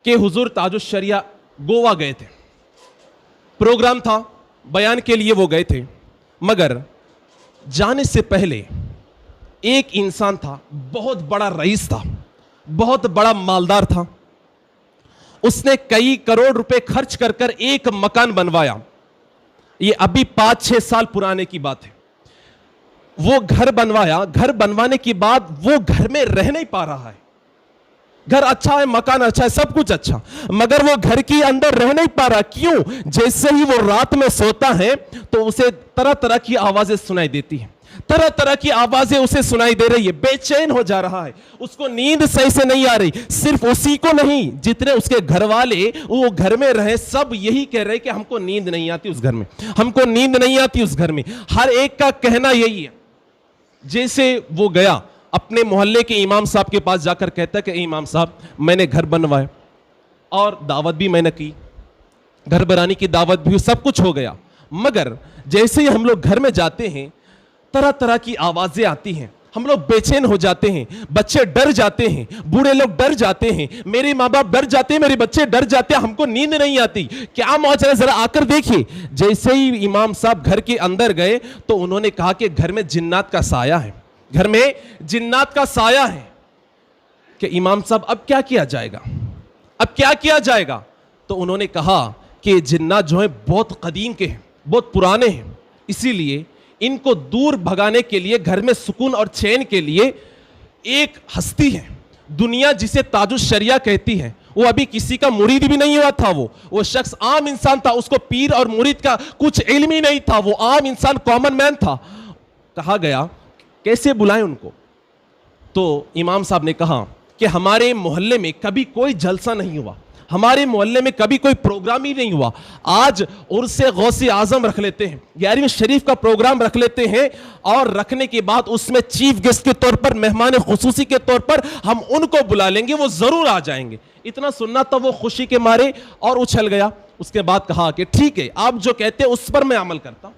کہ हुजूर ताजुश शरिया गोवा गए थे, प्रोग्राम था, बयान के लिए वो गए थे, मगर जाने से पहले एक इंसान था, बहुत बड़ा रईस था, बहुत बड़ा मालदार था। उसने कई करोड़ रुपए खर्च कर कर एक मकान बनवाया। ये अभी 5-6 साल पुराने की बात है। वो घर बनवाया, घर बनवाने के बाद वो घर में रह नहीं पा रहा है। घर अच्छा है, मकान अच्छा है, सब कुछ अच्छा, मगर वो घर के अंदर रह नहीं पा रहा। क्यों? जैसे ही वो रात में सोता है तो उसे तरह तरह की आवाजें सुनाई देती हैं, तरह तरह की आवाजें उसे सुनाई दे रही है, बेचैन हो जा रहा है, उसको नींद सही से नहीं आ रही। सिर्फ उसी को नहीं, जितने उसके घर वाले वो घर में रहे सब यही कह रहे कि हमको नींद नहीं आती उस घर में, हमको नींद नहीं आती उस घर में। हर एक का कहना यही है। जैसे वो गया अपने मोहल्ले के इमाम साहब के पास जाकर कहता है कि इमाम साहब, मैंने घर बनवाया और दावत भी मैंने की, घर बनाने की दावत भी, सब कुछ हो गया, मगर जैसे ही हम लोग घर में जाते हैं तरह तरह की आवाजें आती हैं, हम लोग बेचैन हो जाते हैं, बच्चे डर जाते हैं, बूढ़े लोग डर जाते हैं, मेरे माँ बाप डर जाते हैं, मेरे बच्चे डर जाते हैं, हमको नींद नहीं आती। क्या माजरा है, जरा आकर देखिए। जैसे ही इमाम साहब घर के अंदर गए तो उन्होंने कहा कि घर में जिन्नात का साया है, घर में जिन्नात का साया है। कि इमाम साहब अब क्या किया जाएगा, अब क्या किया जाएगा? तो उन्होंने कहा कि जिन्नात जो है बहुत कदीम के हैं, बहुत पुराने हैं, इसीलिए इनको दूर भगाने के लिए, घर में सुकून और चैन के लिए एक हस्ती है दुनिया जिसे ताजुश शरिया कहती है। वो अभी किसी का मुरीद भी नहीं हुआ था, वो शख्स आम इंसान था, उसको पीर और मुरीद का कुछ इल्म ही नहीं था, वो आम इंसान, कॉमन मैन था। कहा गया कैसे बुलाएं उनको? तो इमाम साहब ने कहा कि हमारे मोहल्ले में कभी कोई जलसा नहीं हुआ, हमारे मोहल्ले में कभी कोई प्रोग्राम ही नहीं हुआ, आज उर्से गौसे आजम रख लेते हैं, 11वीं शरीफ का प्रोग्राम रख लेते हैं, और रखने के बाद उसमें चीफ गेस्ट के तौर पर, मेहमान खुसूसी के तौर पर हम उनको बुला लेंगे, वो जरूर आ जाएंगे। इतना सुनना तो वो खुशी के मारे और उछल गया। उसके बाद कहा कि ठीक है, आप जो कहते हैं उस पर मैं अमल करता हूं,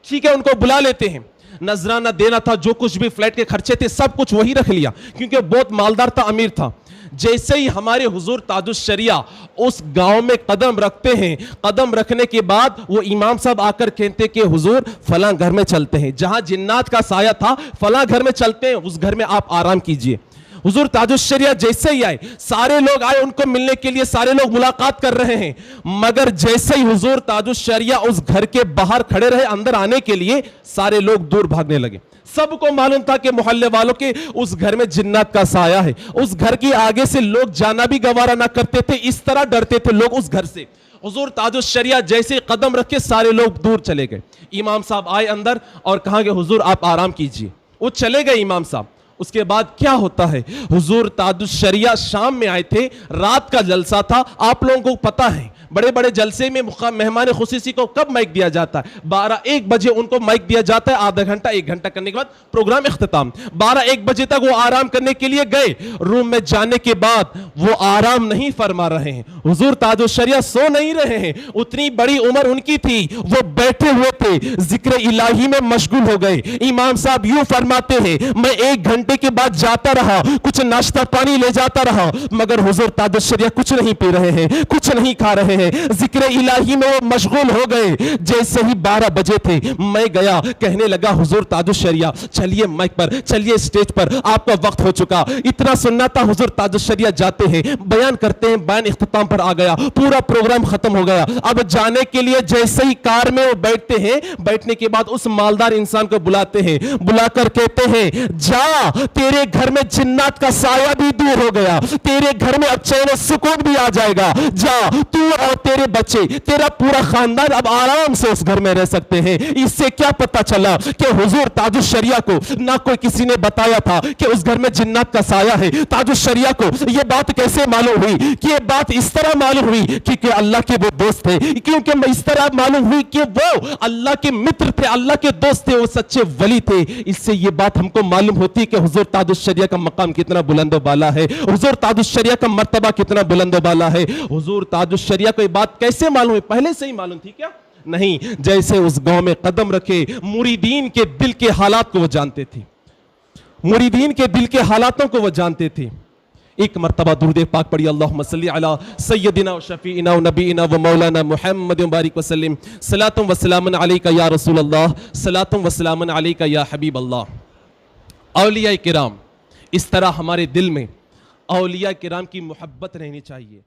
ठीक है, उनको बुला लेते हैं। नजराना देना था, जो कुछ भी फ्लैट के खर्चे थे सब कुछ वही रख लिया, क्योंकि बहुत मालदार था, अमीर था। जैसे ही हमारे हुजूर ताजुश शरिया उस गांव में कदम रखते हैं, कदम रखने के बाद वो इमाम साहब आकर कहते कि हुजूर फलां घर में चलते हैं, जहां जिन्नात का साया था फलां घर में चलते हैं, उस घर में आप आराम कीजिए। हुजूर ताजुश शरिया जैसे ही आए, सारे लोग आए उनको मिलने के लिए, सारे लोग मुलाकात कर रहे हैं, मगर जैसे ही हुजूर ताजुश शरिया उस घर के बाहर खड़े रहे अंदर आने के लिए, सारे लोग दूर भागने लगे। सबको मालूम था कि मोहल्ले वालों के उस घर में जिन्नात का साया है, उस घर के आगे से लोग जाना भी गवारा ना करते थे, इस तरह डरते थे लोग उस घर से। हुजूर ताजुश शरिया जैसे कदम रखे सारे लोग दूर चले गए। इमाम साहब आए अंदर और कहा कि हुजूर आप आराम कीजिए। वो चले गए इमाम साहब। उसके बाद क्या होता है, हुजूर ताजुश शरिया शाम में आए थे, रात का जलसा था, आप लोगों को पता है बड़े बड़े जलसे में मेहमान खुसूसी को कब माइक दिया जाता है? 12-1 बजे उनको माइक दिया जाता है, आधा घंटा 1 घंटा करने के बाद प्रोग्राम इख्तिताम। 12-1 बजे तक वो आराम करने के लिए गए। रूम में जाने के बाद वो आराम नहीं फरमा रहे हैं, हुजूर ताजुश शरिया सो नहीं रहे हैं, उतनी बड़ी उम्र उनकी थी, वो बैठे हुए थे, जिक्र इलाही में मशगूल हो गए। इमाम साहब यूं फरमाते हैं, मैं 1 घंटे के बाद जाता रहा, कुछ नाश्ता पानी ले जाता रहा, मगर हुजूर ताजुश शरिया कुछ नहीं पी रहे हैं, कुछ नहीं खा रहे हैं, जिक्र इलाही में वो मशगूल हो गए। जैसे ही 12 बजे थे, मैं गया, कहने लगा हुजूर ताजुश शरिया चलिए माइक पर, चलिए स्टेज पर, आपका वक्त हो चुका। इतना सुनना था, हुजूर ताजुश शरिया जाते हैं, बयान करते हैं, बयान इख्तिताम पर आ गया, पूरा प्रोग्राम खत्म हो गया। अब जाने के लिए जैसे ही कार में वो बैठते हैं, बैठने के बाद उस मालदार इंसान को बुलाते हैं, बुलाकर कहते हैं जा, तेरे घर में जिन्नात का साया भी दूर हो गया, तेरे घर में अब चैन सुकून भी आ जाएगा, जा तू और तेरे बच्चे, तेरा पूरा खानदान अब आराम से उस घर में रह सकते हैं। इससे क्या पता चला कि हुजूर ताजुश शरिया को ना कोई किसी ने बताया था कि उस घर में जिन्नात का साया है। ताजुश शरिया को यह बात कैसे मालूम हुई? कि यह बात इस तरह मालूम हुई क्योंकि अल्लाह के वो दोस्त थे, क्योंकि इस तरह मालूम हुई कि वो अल्लाह के मित्र थे, अल्लाह के दोस्त थे, वो सच्चे वली थे। इससे यह बात हमको मालूम होती है कि हुजूर ताजुश शरिया का मकाम कितना बुलंद बाला है, हुजूर ताजुश शरिया का मर्तबा कितना बुलंद बाला है। हुजूर ताजुश शरिया को बात कैसे मालूम है? पहले से ही मालूम थी क्या? नहीं, जैसे उस गांव में कदम रखे, मुरीदीन के दिल के हालात को वो जानते थे, मुरीदीन के दिल के हालातों को वो जानते थे। ایک مرتبہ درود پاک پڑھی، اللہم صلی علی سیدنا و شفیعنا و نبینا و مولانا محمد مبارک وسلم، صلاۃ و سلام علیک یا رسول اللہ، صلاۃ و سلام علیک یا حبیب اللہ۔ اولیاء کرام، اس طرح ہمارے دل میں اولیاء کرام کی محبت رہنی چاہیے۔